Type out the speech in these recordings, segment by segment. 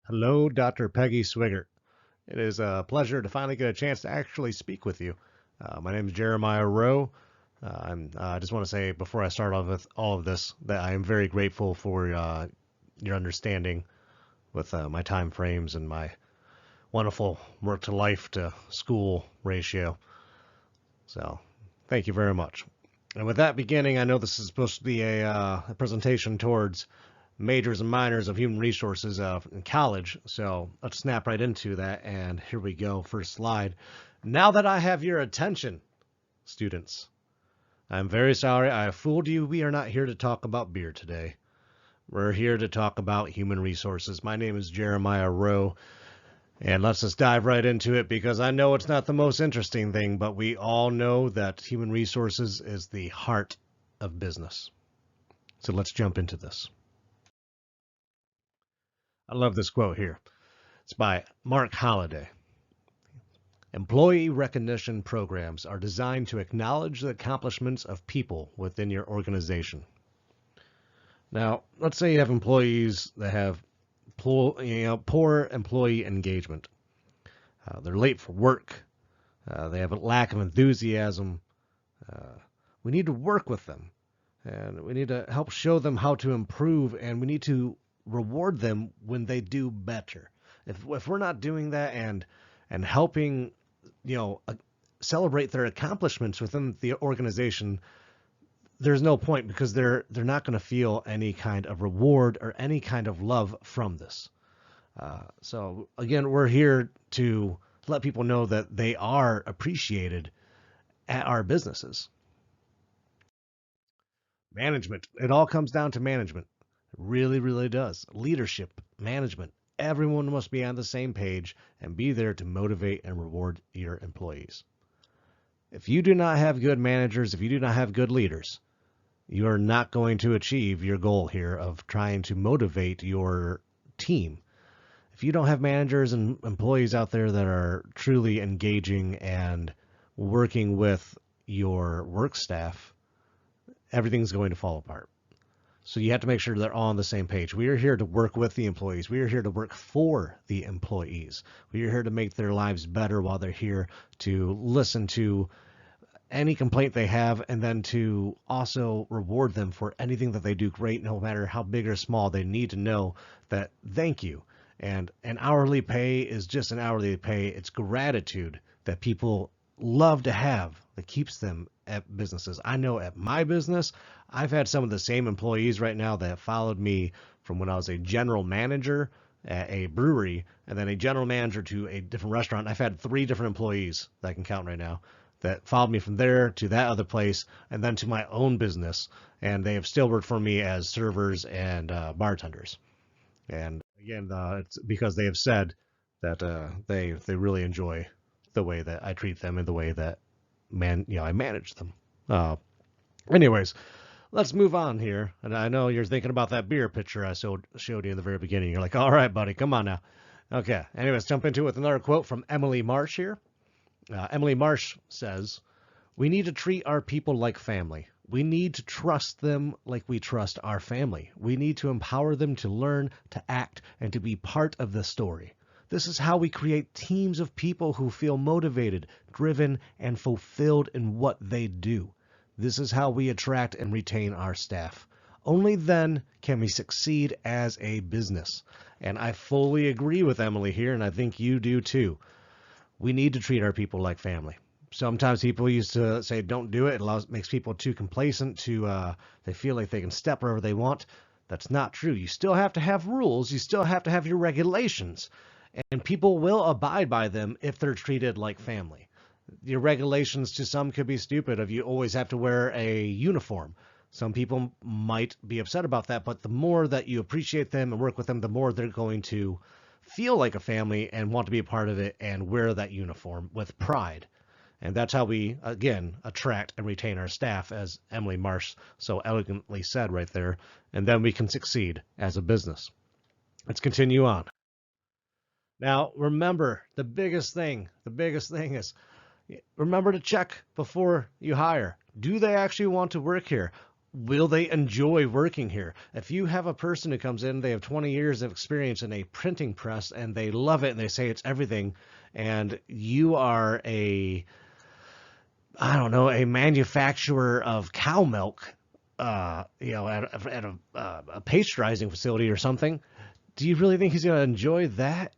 Hello, Dr. Peggy Swigert. It is a pleasure to finally get a chance to actually speak with you. My name is Jeremiah Rowe. I just want to say before I start off with all of this that I am very grateful for your understanding with my time frames and my wonderful work to life to school ratio. So, thank you very much. And with that beginning, I know this is supposed to be a presentation towards majors and minors of human resources in college. So let's snap right into that. And here we go. First slide. Now that I have your attention, students, I'm very sorry I fooled you. We are not here to talk about beer today. We're here to talk about human resources. My name is Jeremiah Rowe. And let's just dive right into it because I know it's not the most interesting thing, but we all know that human resources is the heart of business. So let's jump into this. I love this quote here. It's by Mark Holliday. Employee recognition programs are designed to acknowledge the accomplishments of people within your organization. Now, let's say you have employees that have poor employee engagement. They're late for work. They have a lack of enthusiasm. We need to work with them, and we need to help show them how to improve, and we need to reward them when they do better. If we're not doing that and helping, celebrate their accomplishments within the organization, there's no point because they're not going to feel any kind of reward or any kind of love from this. So again, we're here to let people know that they are appreciated at our businesses. Management. It all comes down to management. It really, really does. Leadership, management. Everyone must be on the same page and be there to motivate and reward your employees. If you do not have good managers, if you do not have good leaders, you are not going to achieve your goal here of trying to motivate your team. If you don't have managers and employees out there that are truly engaging and working with your work staff, everything's going to fall apart. So you have to make sure they're all on the same page. We are here to work with the employees. We are here to work for the employees. We are here to make their lives better while they're here, to listen to any complaint they have, and then to also reward them for anything that they do great, no matter how big or small. They need to know that thank you. And an hourly pay is just an hourly pay. It's gratitude that people love to have that keeps them at businesses. I know at my business, I've had some of the same employees right now that followed me from when I was a general manager at a brewery and then a general manager to a different restaurant. I've had 3 different employees that I can count right now that followed me from there to that other place and then to my own business. And they have still worked for me as servers and bartenders. And again, it's because they have said that they really enjoy the way that I treat them and the way that I manage them. Anyways, let's move on here. And I know you're thinking about that beer picture I showed you in the very beginning. You're like, all right, buddy, come on now. Okay. Anyways, jump into it with another quote from Emily Marsh here. Emily Marsh says, "We need to treat our people like family. We need to trust them like we trust our family. We need to empower them to learn, to act, and to be part of the story. This is how we create teams of people who feel motivated, driven, and fulfilled in what they do. This is how we attract and retain our staff. Only then can we succeed as a business." And I fully agree with Emily here, and I think you do too. We need to treat our people like family. Sometimes people used to say, don't do it. It makes people too complacent, they feel like they can step wherever they want. That's not true. You still have to have rules. You still have to have your regulations. And people will abide by them if they're treated like family. Your regulations to some could be stupid if you always have to wear a uniform. Some people might be upset about that, but the more that you appreciate them and work with them, the more they're going to feel like a family and want to be a part of it and wear that uniform with pride. And that's how we, again, attract and retain our staff, as Emily Marsh so elegantly said right there. And then we can succeed as a business. Let's continue on. Now, remember, the biggest thing is remember to check before you hire. Do they actually want to work here? will they enjoy working here? If you have a person who comes in, they have 20 years of experience in a printing press and they love it and they say it's everything, and you are a, I don't know, a manufacturer of cow milk, at a pasteurizing facility or something, do you really think he's going to enjoy that?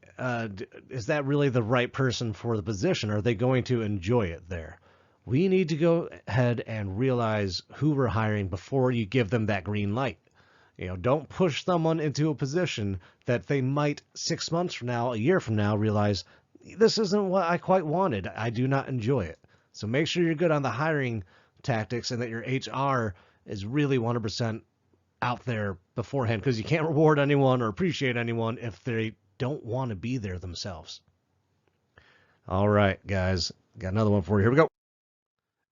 Is that really the right person for the position? Are they going to enjoy it there? We need to go ahead and realize who we're hiring before you give them that green light. Don't push someone into a position that they might 6 months from now, a year from now, realize this isn't what I quite wanted. I do not enjoy it. So make sure you're good on the hiring tactics and that your HR is really 100% out there beforehand, because you can't reward anyone or appreciate anyone if they don't want to be there themselves. All right, guys, got another one for you. Here we go.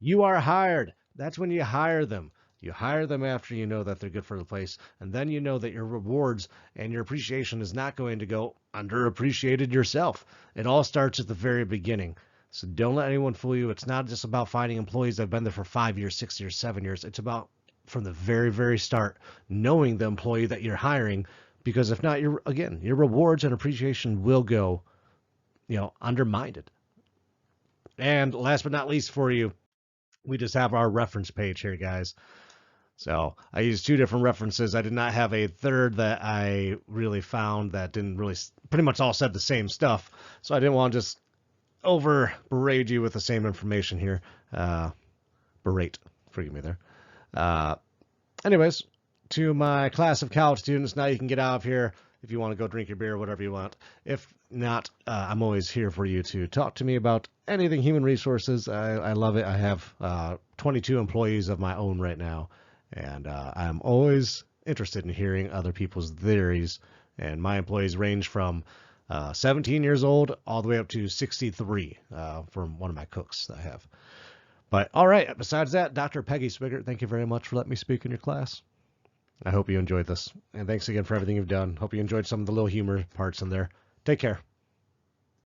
You are hired. That's when you hire them. You hire them after you know that they're good for the place, and then you know that your rewards and your appreciation is not going to go underappreciated yourself. It all starts at the very beginning. So don't let anyone fool you. It's not just about finding employees that have been there for 5 years, 6 years, 7 years. It's about, from the very, very start, knowing the employee that you're hiring, because if not, your rewards and appreciation will go, undermined. And last but not least for you, we just have our reference page here, guys. So I used 2 different references. I did not have a third that I really found that didn't really, pretty much all said the same stuff. So I didn't want to just over berate you with the same information here. Berate, forgive me there. Anyways, to my class of college students, now you can get out of here if you want to go drink your beer, whatever you want. If not, I'm always here for you to talk to me about anything human resources. I love it. I have 22 employees of my own right now, and I'm always interested in hearing other people's theories. And my employees range from 17 years old all the way up to 63 from one of my cooks that I have. But all right, besides that, Dr. Peggy Swigert, thank you very much for letting me speak in your class. I hope you enjoyed this. And thanks again for everything you've done. Hope you enjoyed some of the little humor parts in there. Take care.